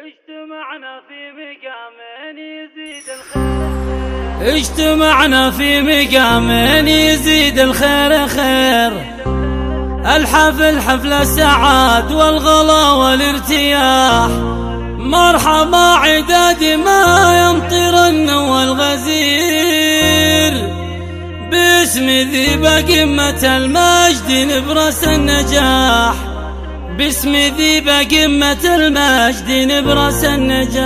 اجتمعنا في مقام يزيد الخير خير، الحفل حفل السعاد والغلا والارتياح. مرحبا عداد ما يمطرن والغزير، باسم ذي بقمة المجد نبرس النجاح، باسم ذي بقمة المجد نبرس النجاح.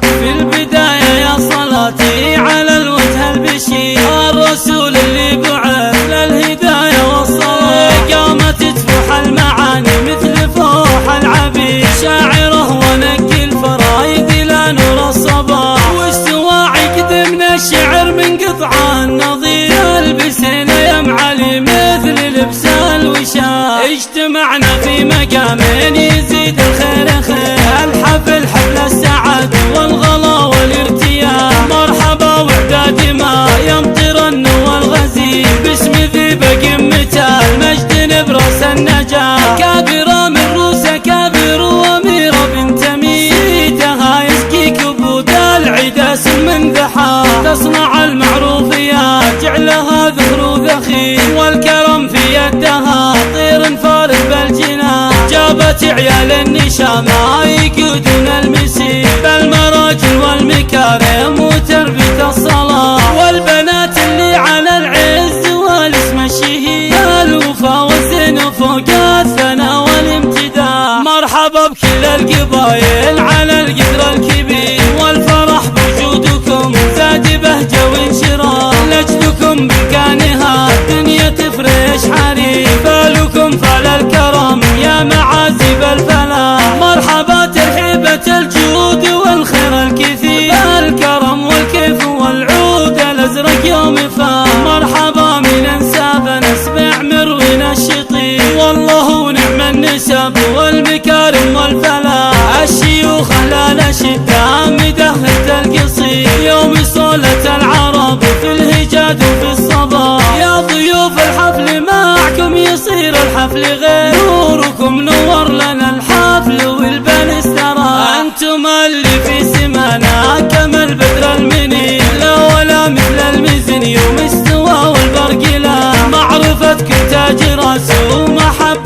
في البداية يا صلاتي على الوجه البشير، الرسول اللي بعث للهداية والصلاح، قامت تفوح المعاني مثل فوح العبيد، شاعره ونقي الفرايد إلى نور الصباح، واستوى عقد من الشعر من قطع النظير، البسنا يا معالي مثل لبس الوشاح. اجتمعنا في مقام يزيد الخير خير، الحفل حفل السعادة والغلا والارتياح. مرحبا وعداد ما يمطرن والغزير، باسم ذي بقمة المجد نبرس النجاح. كابرة من روس كابر وأميرة بنت أمير، سيدها يسقي كبود العداس من ذحى، تصنع المعروفيات جعلها ذخر ذخير، والكرم في يدها طير فارس بالجناح. جابت عيال النشامة يقودون المسير، بالمراجل والمكارم وتربية الصلاة، والبنات اللي على العز والاسم الشهير، الوفا والزين فوق الثنا والامتداح. مرحبا بكل القبايل على القدر الكبير، والفرح بوجودكم زاد بهجة وانشراح، لجدكم بمكانها الدنيا تفرش حرير، فالكم فال الكرم يا معازب الفلاح. مرحبا ترحيبة الجود والخير الكثير، الكرم والكيف والعود الازرق يوم فات. مرحبا من انساب نسمع مروين الشطير، والله ونعم النسب والمكارم والفلاح. الشيوخ اهل الشده مدهت القصير، يوم صولة العرب في الهجاد وفي الصباح. يا ضيوف الحفل معكم يصير الحفل غير، نوركم نور لنا الحفل والبن استراح. انتم اللي في سمانا كما البدر المنير، لا ولا مثل المزن يوم استوى والبرق لا. معرفتكم تاج راس ومحبة